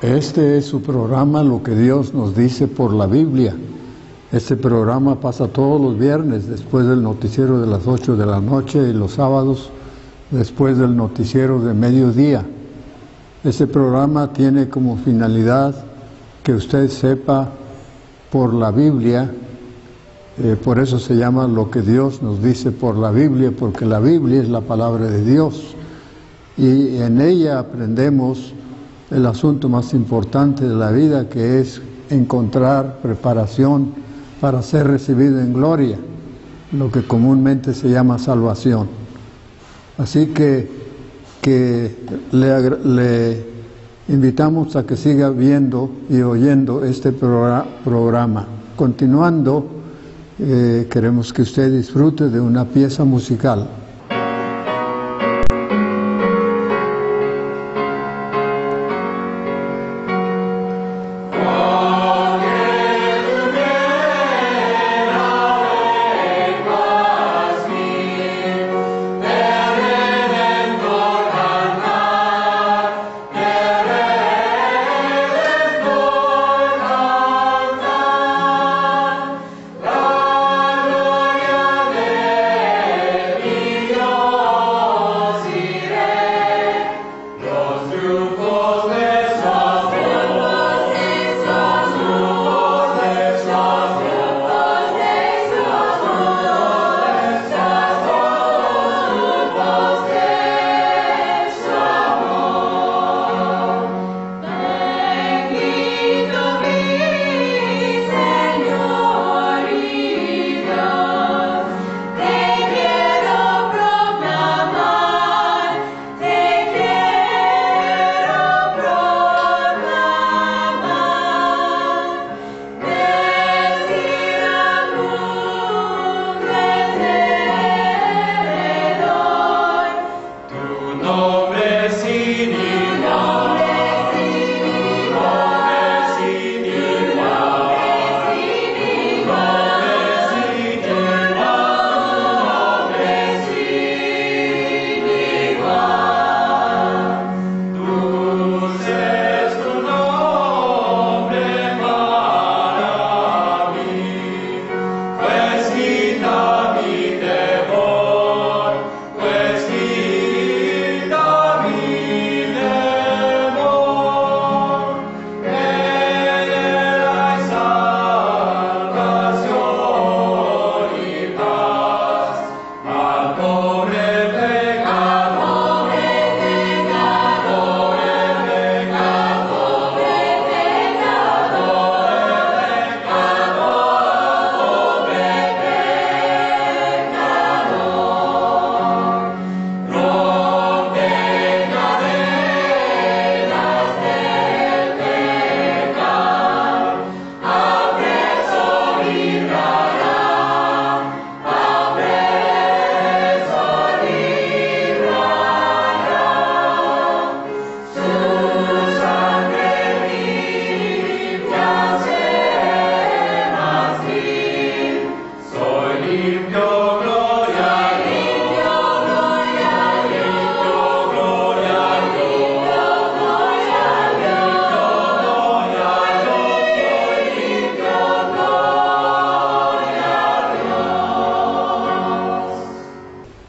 Este es su programa, Lo que Dios nos dice por la Biblia. Este programa pasa todos los viernes después del noticiero de las 8 de la noche y los sábados después del noticiero de mediodía. Este programa tiene como finalidad que usted sepa por la Biblia, por eso se llama Lo que Dios nos dice por la Biblia, porque la Biblia es la palabra de Dios y en ella aprendemos el asunto más importante de la vida, que es encontrar preparación para ser recibido en gloria, lo que comúnmente se llama salvación. Así que le invitamos a que siga viendo y oyendo este programa. Continuando, queremos que usted disfrute de una pieza musical.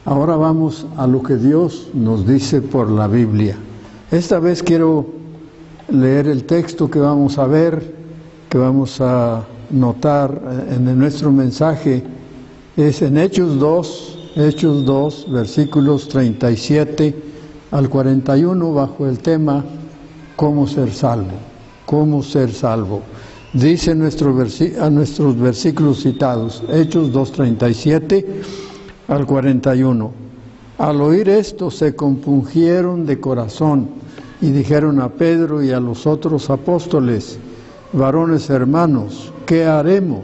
Ahora vamos a lo que Dios nos dice por la Biblia. Esta vez quiero leer el texto que vamos a ver, que vamos a notar en nuestro mensaje. Es en Hechos 2, versículos 37 al 41, bajo el tema ¿Cómo ser salvo? ¿Cómo ser salvo? Dice a nuestros versículos citados, Hechos 2:37 al 41. Al oír esto se compungieron de corazón y dijeron a Pedro y a los otros apóstoles: varones hermanos, ¿qué haremos?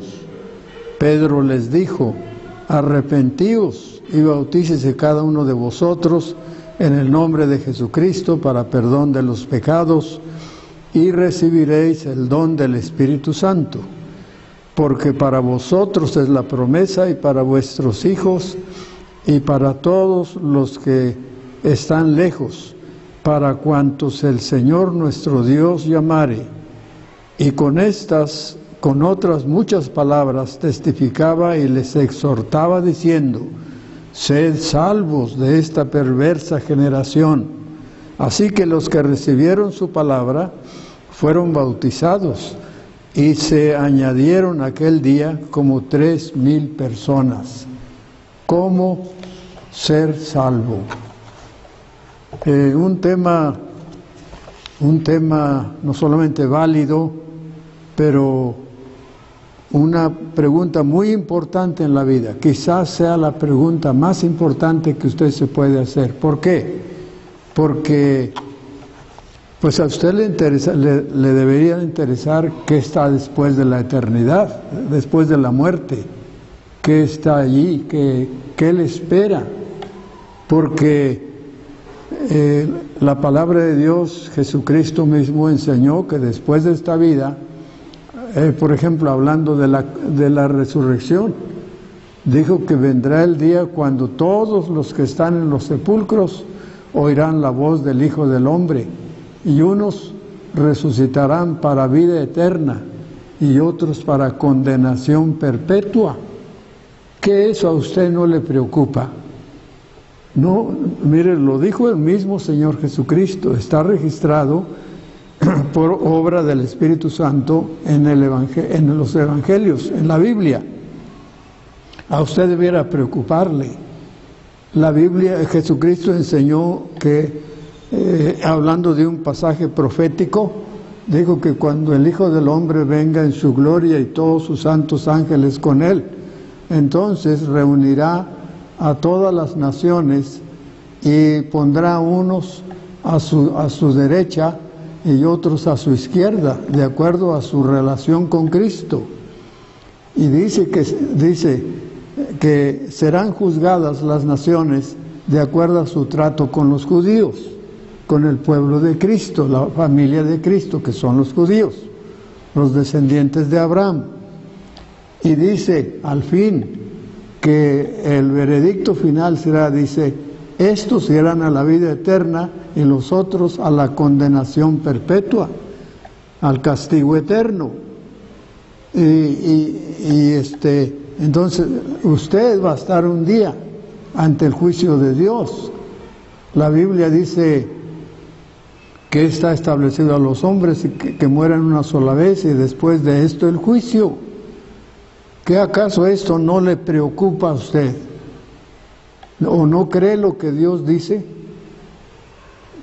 Pedro les dijo: arrepentíos y bautícese cada uno de vosotros en el nombre de Jesucristo para perdón de los pecados, y recibiréis el don del Espíritu Santo, porque para vosotros es la promesa, y para vuestros hijos, y para todos los que están lejos, para cuantos el Señor nuestro Dios llamare. Y con estas, con otras muchas palabras, testificaba y les exhortaba diciendo: sed salvos de esta perversa generación. Así que los que recibieron su palabra fueron bautizados, y se añadieron aquel día como 3,000 personas. ¿Cómo ser salvo? Un tema no solamente válido, pero una pregunta muy importante en la vida. Quizás sea la pregunta más importante que usted se puede hacer. ¿Por qué? Porque pues a usted le debería interesar qué está después de la eternidad, después de la muerte, qué está allí, qué le espera. Porque la palabra de Dios, Jesucristo mismo enseñó que después de esta vida, por ejemplo, hablando de la resurrección, dijo que vendrá el día cuando todos los que están en los sepulcros oirán la voz del Hijo del Hombre, y unos resucitarán para vida eterna y otros para condenación perpetua. ¿Que eso a usted no le preocupa? No, mire, lo dijo el mismo Señor Jesucristo, está registrado por obra del Espíritu Santo en los Evangelios, en la Biblia. A usted debiera preocuparle. La Biblia, Jesucristo enseñó que, hablando de un pasaje profético, dijo que cuando el Hijo del Hombre venga en su gloria y todos sus santos ángeles con él, entonces reunirá a todas las naciones y pondrá unos a su derecha y otros a su izquierda, de acuerdo a su relación con Cristo. Y dice que serán juzgadas las naciones de acuerdo a su trato con los judíos, con el pueblo de Cristo, la familia de Cristo, que son los judíos, los descendientes de Abraham. Y dice al fin que el veredicto final será, dice, estos irán a la vida eterna y los otros a la condenación perpetua, al castigo eterno. Entonces usted va a estar un día ante el juicio de Dios. La Biblia dice que está establecido a los hombres que mueran una sola vez y después de esto el juicio. ¿Qué acaso esto no le preocupa a usted? ¿O no cree lo que Dios dice?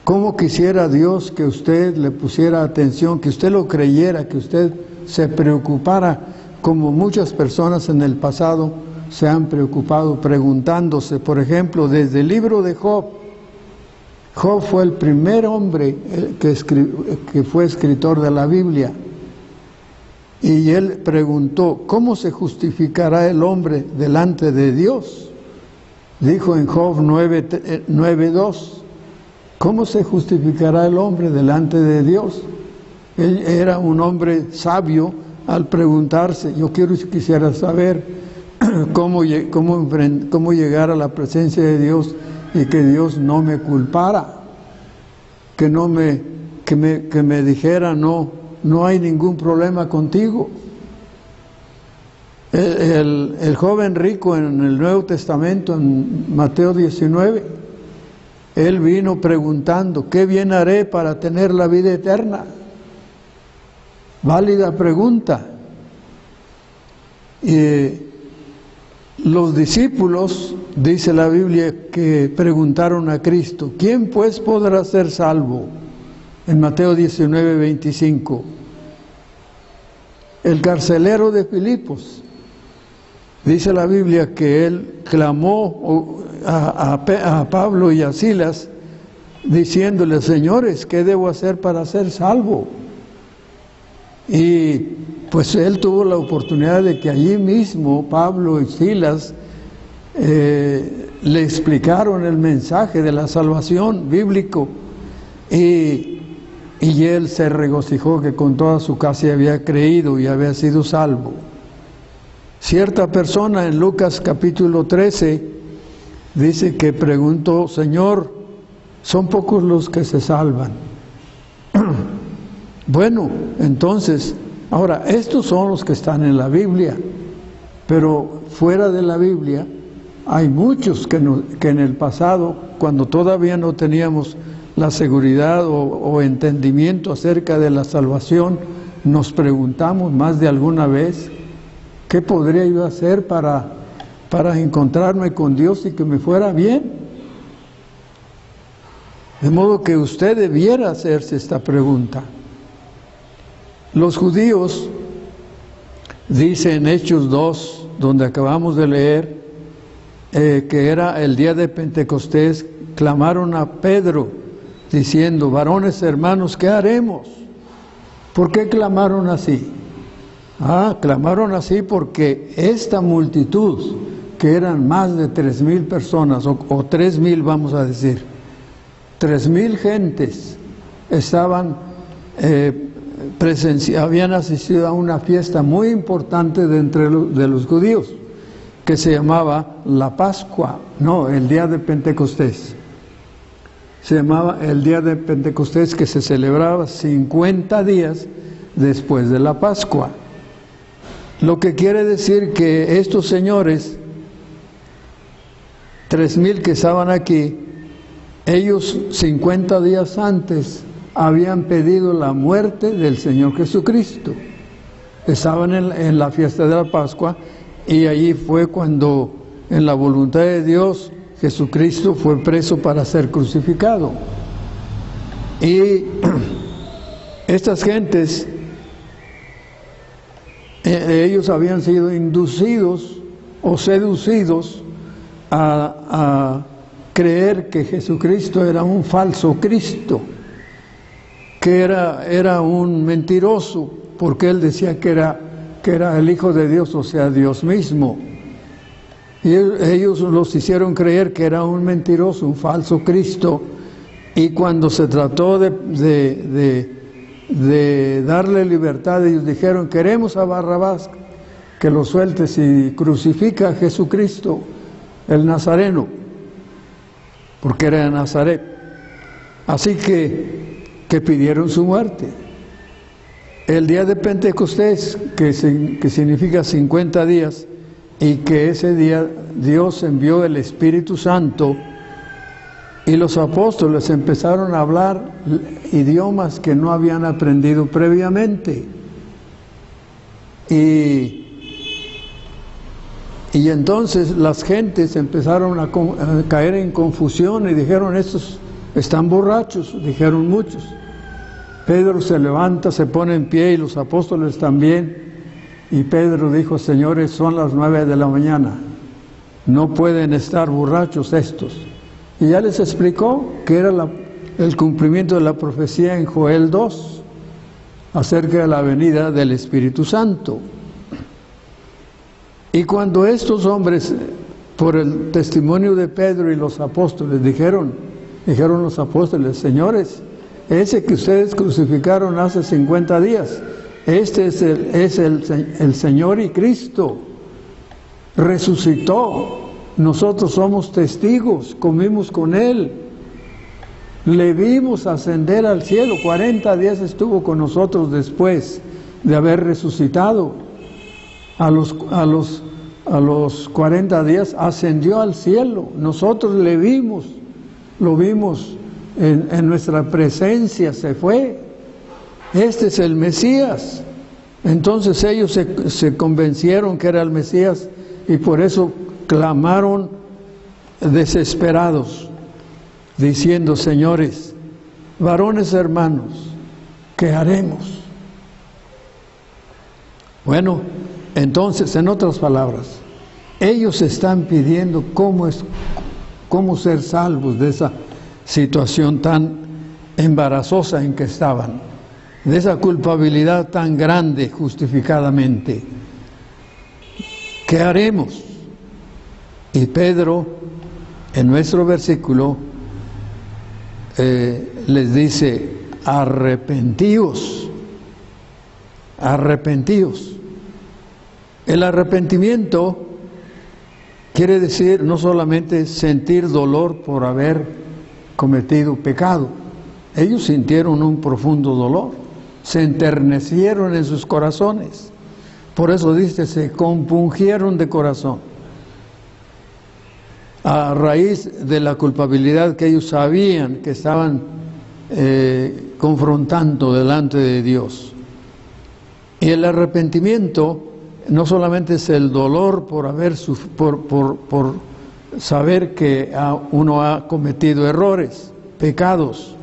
¿Cómo quisiera Dios que usted le pusiera atención, que usted lo creyera, que usted se preocupara, como muchas personas en el pasado se han preocupado preguntándose? Por ejemplo, desde el libro de Job. Job fue el primer hombre que fue escritor de la Biblia. Y él preguntó, ¿cómo se justificará el hombre delante de Dios? Dijo en Job 9:2, ¿cómo se justificará el hombre delante de Dios? Él era un hombre sabio al preguntarse, quisiera saber cómo llegar a la presencia de Dios y que Dios no me culpara, que me dijera, no hay ningún problema contigo. El joven rico en el Nuevo Testamento, en Mateo 19, él vino preguntando, ¿qué bien haré para tener la vida eterna? Válida pregunta. Los discípulos, dice la Biblia, que preguntaron a Cristo, ¿quién pues podrá ser salvo? En Mateo 19:25. El carcelero de Filipos, dice la Biblia que él clamó a Pablo y a Silas diciéndole, señores, ¿qué debo hacer para ser salvo? Y pues él tuvo la oportunidad de que allí mismo Pablo y Silas le explicaron el mensaje de la salvación bíblico, y él se regocijó que con toda su casa había creído y había sido salvo. Cierta persona en Lucas capítulo 13 dice que preguntó, Señor, son pocos los que se salvan. Bueno, entonces, ahora, estos son los que están en la Biblia, pero fuera de la Biblia hay muchos que en el pasado, cuando todavía no teníamos la seguridad o entendimiento acerca de la salvación, nos preguntamos más de alguna vez, ¿qué podría yo hacer para encontrarme con Dios y que me fuera bien? De modo que usted debiera hacerse esta pregunta. Los judíos, dice en Hechos 2, donde acabamos de leer, que era el día de Pentecostés, clamaron a Pedro, diciendo, varones hermanos, ¿qué haremos? ¿Por qué clamaron así? Clamaron así porque esta multitud, que eran más de 3,000 personas, o 3,000 vamos a decir, 3,000 gentes estaban habían asistido a una fiesta muy importante de los judíos, que se llamaba la Pascua, el día de Pentecostés. Se llamaba el día de Pentecostés, que se celebraba 50 días después de la Pascua. Lo que quiere decir que estos señores, 3,000 que estaban aquí, ellos 50 días antes habían pedido la muerte del Señor Jesucristo. Estaban en la fiesta de la Pascua, y allí fue cuando, en la voluntad de Dios, Jesucristo fue preso para ser crucificado. Y estas gentes, ellos habían sido inducidos o seducidos a creer que Jesucristo era un falso Cristo, que era un mentiroso, porque él decía que era el Hijo de Dios, o sea, Dios mismo. Y ellos los hicieron creer que era un mentiroso, un falso Cristo, y cuando se trató de darle libertad, ellos dijeron, queremos a Barrabás, que lo sueltes y crucifica a Jesucristo, el Nazareno, porque era de Nazaret. Así que pidieron su muerte. El día de Pentecostés, que significa 50 días, y que ese día Dios envió el Espíritu Santo, y los apóstoles empezaron a hablar idiomas que no habían aprendido previamente. Y entonces las gentes empezaron a caer en confusión y dijeron, estos están borrachos, dijeron muchos. Pedro se levanta, se pone en pie, y los apóstoles también. Y Pedro dijo, señores, son las 9 de la mañana, no pueden estar borrachos estos. Y ya les explicó que era el cumplimiento de la profecía en Joel 2, acerca de la venida del Espíritu Santo. Y cuando estos hombres, por el testimonio de Pedro y los apóstoles, dijeron los apóstoles, señores, ese que ustedes crucificaron hace 50 días, este es el Señor y Cristo, resucitó, nosotros somos testigos, comimos con Él, le vimos ascender al cielo, 40 días estuvo con nosotros después de haber resucitado, a los 40 días ascendió al cielo, nosotros le vimos, lo vimos en nuestra presencia, se fue. Este es el Mesías. Entonces ellos se convencieron que era el Mesías, y por eso clamaron desesperados, diciendo, señores, varones hermanos, ¿qué haremos? Bueno, entonces, en otras palabras, ellos están pidiendo cómo ser salvos de esa situación tan embarazosa en que estaban, de esa culpabilidad tan grande justificadamente. ¿Qué haremos? Y Pedro, en nuestro versículo, les dice, arrepentíos, arrepentíos. El arrepentimiento quiere decir no solamente sentir dolor por haber cometido pecado. Ellos sintieron un profundo dolor, se enternecieron en sus corazones. Por eso dice, se compungieron de corazón, a raíz de la culpabilidad que ellos sabían que estaban confrontando delante de Dios. Y el arrepentimiento no solamente es el dolor por saber que uno ha cometido errores, pecados,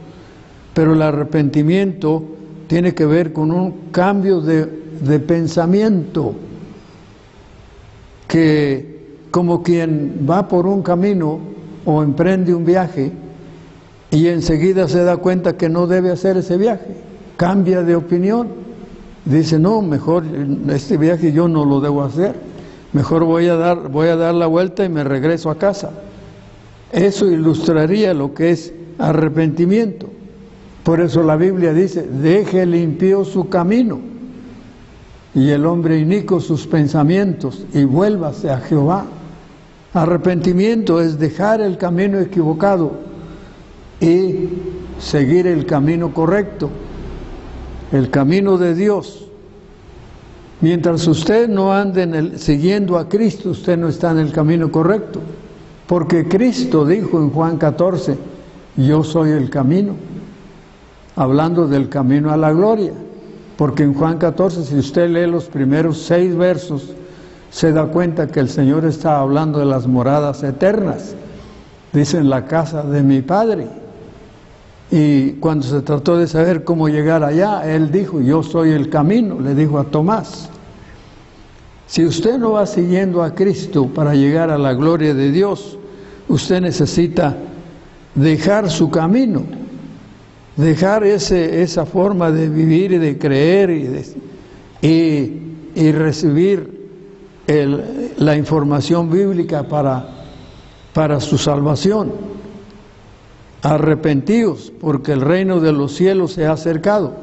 pero el arrepentimiento tiene que ver con un cambio de pensamiento, que como quien va por un camino o emprende un viaje y enseguida se da cuenta que no debe hacer ese viaje, cambia de opinión, dice, no, mejor este viaje yo no lo debo hacer, mejor voy a dar la vuelta y me regreso a casa. Eso ilustraría lo que es arrepentimiento. Por eso la Biblia dice, deje el impío su camino y el hombre inicuo sus pensamientos y vuélvase a Jehová. Arrepentimiento es dejar el camino equivocado y seguir el camino correcto, el camino de Dios. Mientras usted no ande siguiendo a Cristo, usted no está en el camino correcto, porque Cristo dijo en Juan 14, yo soy el camino, hablando del camino a la gloria, porque en Juan 14, si usted lee los primeros 6 versos, se da cuenta que el Señor está hablando de las moradas eternas, dice en la casa de mi Padre. Y cuando se trató de saber cómo llegar allá, Él dijo, yo soy el camino, le dijo a Tomás. Si usted no va siguiendo a Cristo para llegar a la gloria de Dios, usted necesita dejar su camino, dejar esa forma de vivir y de creer y recibir la información bíblica para su salvación. Arrepentíos, porque el reino de los cielos se ha acercado.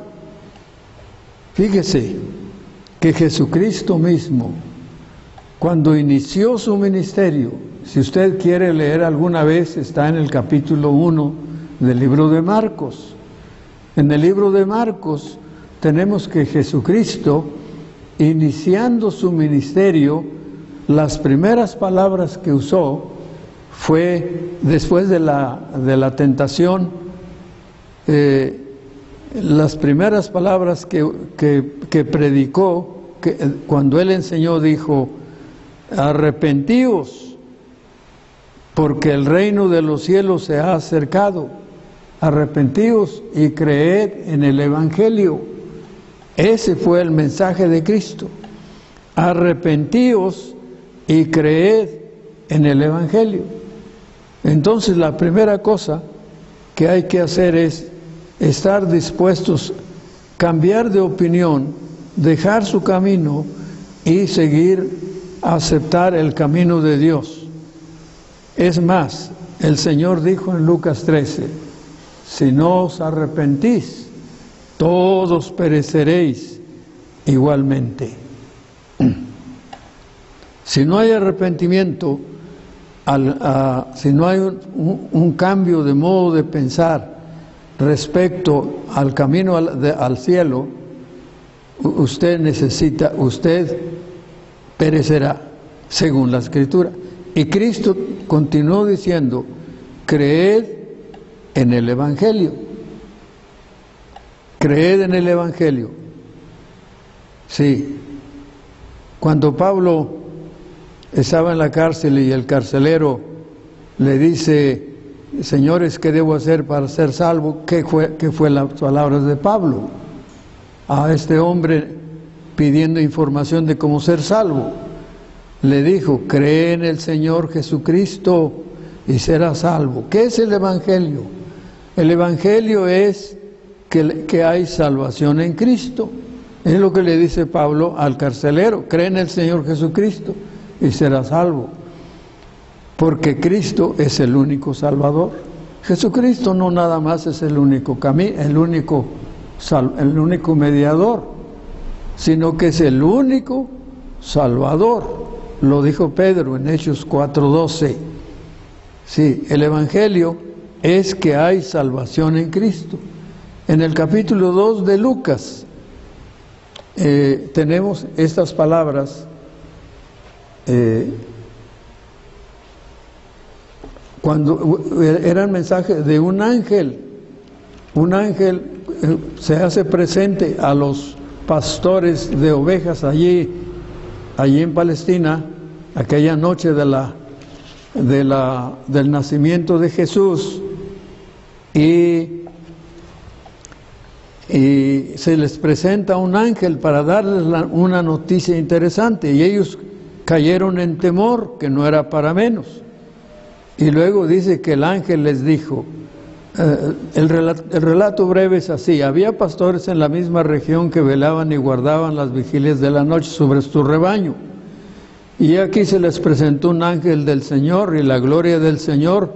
Fíjese que Jesucristo mismo, cuando inició su ministerio, si usted quiere leer alguna vez, está en el capítulo 1 del libro de Marcos. En el libro de Marcos tenemos que Jesucristo, iniciando su ministerio, las primeras palabras que usó fue, después de la tentación, las primeras palabras que predicó, cuando Él enseñó, dijo, arrepentíos, porque el reino de los cielos se ha acercado. Arrepentíos y creed en el Evangelio. Ese fue el mensaje de Cristo. Arrepentíos y creed en el Evangelio. Entonces la primera cosa que hay que hacer es estar dispuestos, cambiar de opinión, dejar su camino y aceptar el camino de Dios. Es más, el Señor dijo en Lucas 13, si no os arrepentís, todos pereceréis igualmente. Si no hay arrepentimiento, si no hay un cambio de modo de pensar respecto al camino al cielo, usted perecerá, según la Escritura. Y Cristo continuó diciendo, creed en el Evangelio. Creed en el Evangelio. Sí. Cuando Pablo estaba en la cárcel y el carcelero le dice, señores, ¿qué debo hacer para ser salvo? ¿Qué fue las palabras de Pablo a este hombre pidiendo información de cómo ser salvo? Le dijo, cree en el Señor Jesucristo y serás salvo. ¿Qué es el Evangelio? El Evangelio es que hay salvación en Cristo. Es lo que le dice Pablo al carcelero, cree en el Señor Jesucristo y serás salvo. Porque Cristo es el único Salvador. Jesucristo no nada más es el único camino, el único mediador, sino que es el único Salvador. Lo dijo Pedro en Hechos 4:12. Sí, el Evangelio es que hay salvación en Cristo. En el capítulo 2 de Lucas tenemos estas palabras. Cuando era el mensaje de un ángel se hace presente a los pastores de ovejas allí en Palestina, aquella noche del nacimiento de Jesús, y se les presenta un ángel para darles una noticia interesante, y ellos cayeron en temor, que no era para menos. Y luego dice que el ángel les dijo, el relato breve es así: había pastores en la misma región que velaban y guardaban las vigilias de la noche sobre su rebaño. Y aquí se les presentó un ángel del Señor, y la gloria del Señor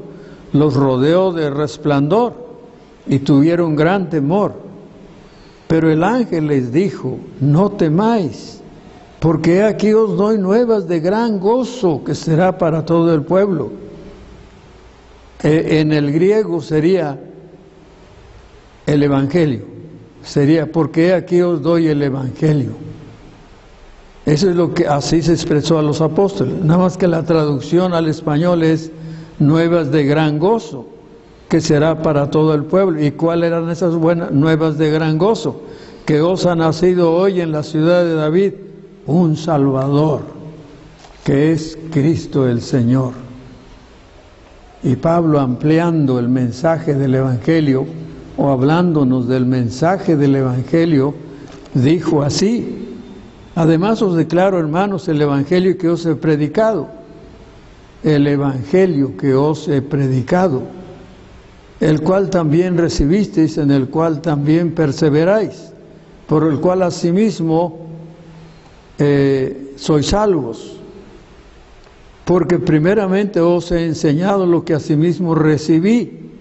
los rodeó de resplandor, y tuvieron gran temor. Pero el ángel les dijo, no temáis, porque aquí os doy nuevas de gran gozo, que será para todo el pueblo. En el griego sería el Evangelio, sería porque aquí os doy el Evangelio. Eso es lo que así se expresó a los apóstoles, nada más que la traducción al español es nuevas de gran gozo, que será para todo el pueblo. ¿Y cuáles eran esas buenas nuevas de gran gozo? Que os ha nacido hoy en la ciudad de David un Salvador, que es Cristo el Señor. Y Pablo, ampliando el mensaje del Evangelio, o hablándonos del mensaje del Evangelio, dijo así: además os declaro, hermanos, el Evangelio que os he predicado, el Evangelio que os he predicado, el cual también recibisteis, en el cual también perseveráis, por el cual asimismo sois salvos. Porque primeramente os he enseñado lo que asimismo recibí.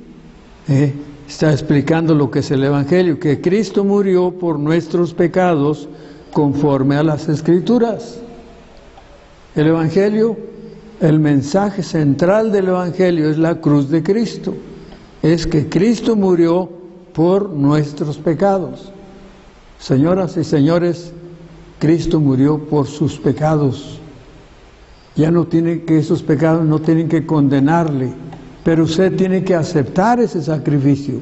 Está explicando lo que es el Evangelio, que Cristo murió por nuestros pecados conforme a las Escrituras. El Evangelio, el mensaje central del Evangelio es la cruz de Cristo. Es que Cristo murió por nuestros pecados. Señoras y señores, Cristo murió por sus pecados. Ya no tiene que, esos pecados no tienen que condenarle, pero usted tiene que aceptar ese sacrificio.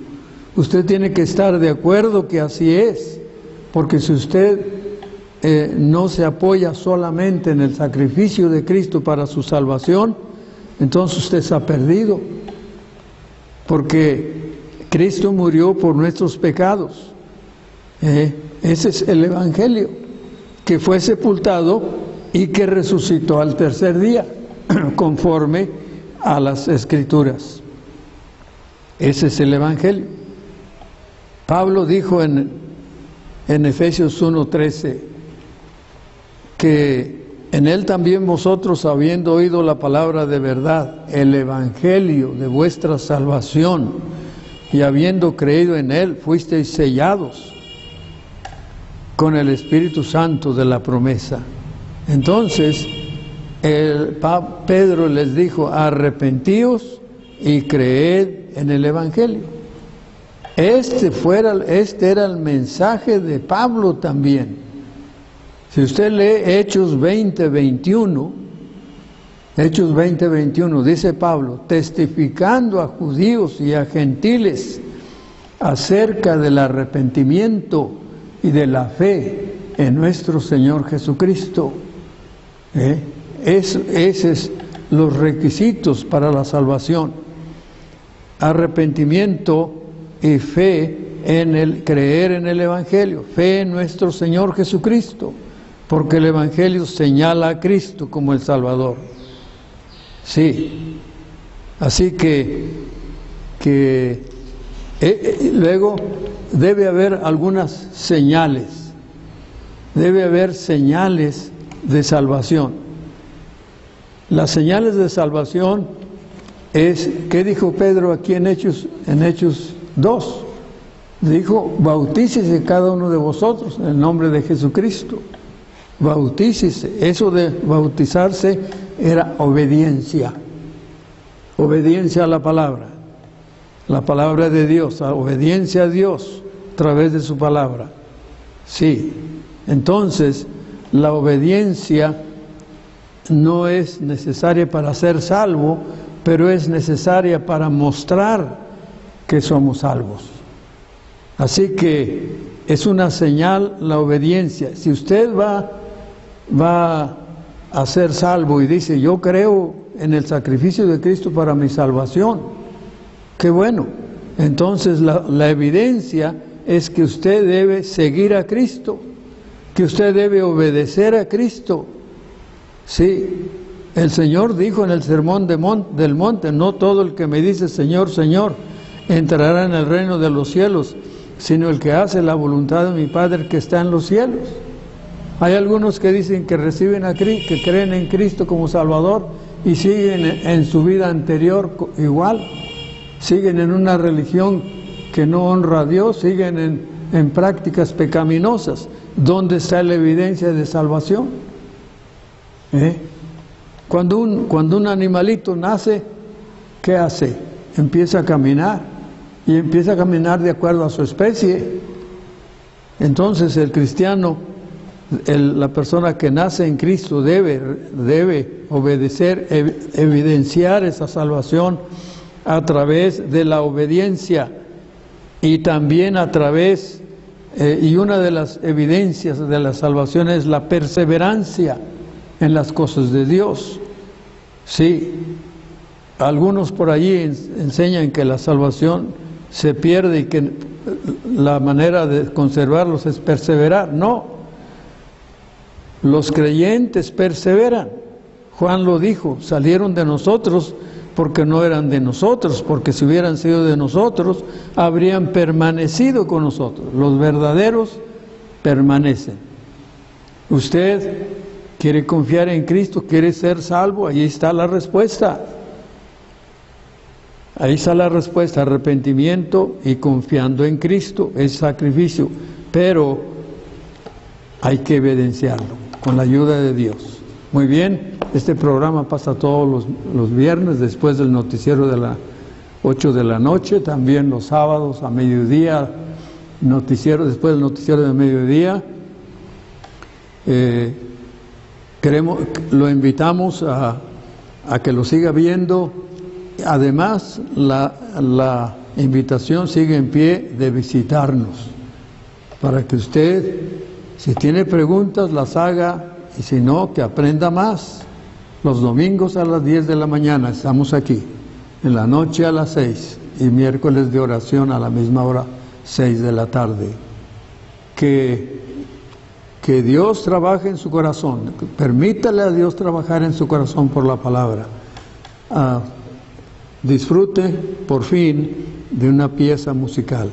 Usted tiene que estar de acuerdo que así es, porque si usted no se apoya solamente en el sacrificio de Cristo para su salvación, entonces usted está perdido, porque Cristo murió por nuestros pecados. Ese es el Evangelio, que fue sepultado y que resucitó al tercer día, conforme a las Escrituras. Ese es el Evangelio. Pablo dijo en Efesios 1:13 que en él también vosotros, habiendo oído la palabra de verdad, el Evangelio de vuestra salvación, y habiendo creído en él, fuisteis sellados con el Espíritu Santo de la promesa. Entonces, Pedro les dijo, arrepentíos y creed en el Evangelio. Este era el mensaje de Pablo también. Si usted lee Hechos 20:21, dice Pablo, testificando a judíos y a gentiles acerca del arrepentimiento y de la fe en nuestro Señor Jesucristo. Esos es los requisitos para la salvación: arrepentimiento y fe en el creer en el Evangelio, fe en nuestro Señor Jesucristo, porque el Evangelio señala a Cristo como el Salvador. Sí, así que luego debe haber algunas señales, debe haber señales de salvación. Las señales de salvación es, ¿qué dijo Pedro aquí en Hechos 2? Dijo, bautícese cada uno de vosotros en el nombre de Jesucristo. Bautícese. Eso de bautizarse era obediencia a la palabra. La palabra de Dios, la obediencia a Dios a través de su palabra. Sí, entonces la obediencia no es necesaria para ser salvo, pero es necesaria para mostrar que somos salvos. Así que es una señal la obediencia. Si usted va a ser salvo y dice, yo creo en el sacrificio de Cristo para mi salvación, qué bueno. Entonces la evidencia es que usted debe seguir a Cristo, que usted debe obedecer a Cristo. Sí, el Señor dijo en el Sermón del Monte, no todo el que me dice Señor, Señor, entrará en el reino de los cielos, sino el que hace la voluntad de mi Padre que está en los cielos. Hay algunos que dicen que reciben a Cristo, que creen en Cristo como Salvador y siguen en su vida anterior igual, siguen en una religión que no honra a Dios, siguen en prácticas pecaminosas. ¿Dónde está la evidencia de salvación? Cuando un animalito nace, ¿qué hace? Empieza a caminar, y empieza a caminar de acuerdo a su especie. Entonces el cristiano, la persona que nace en Cristo debe obedecer, evidenciar esa salvación a través de la obediencia y también a través, y una de las evidencias de la salvación es la perseverancia en las cosas de Dios. Sí, algunos por allí enseñan que la salvación se pierde y que la manera de conservarlos es perseverar. No, los creyentes perseveran. Juan lo dijo, salieron de nosotros porque no eran de nosotros, porque si hubieran sido de nosotros, habrían permanecido con nosotros. Los verdaderos permanecen. Usted quiere confiar en Cristo, quiere ser salvo, ahí está la respuesta. Ahí está la respuesta, arrepentimiento y confiando en Cristo, es sacrificio, pero hay que evidenciarlo con la ayuda de Dios. Muy bien, este programa pasa todos los viernes después del noticiero de las 8 de la noche, también los sábados a mediodía, después del noticiero de mediodía. Lo invitamos a que lo siga viendo. Además, la invitación sigue en pie de visitarnos, para que usted, si tiene preguntas, las haga, y si no, que aprenda más. Los domingos a las 10 de la mañana estamos aquí, en la noche a las 6, y miércoles de oración a la misma hora, 6 de la tarde. Que Dios trabaje en su corazón, permítale a Dios trabajar en su corazón por la palabra. Disfrute por fin de una pieza musical.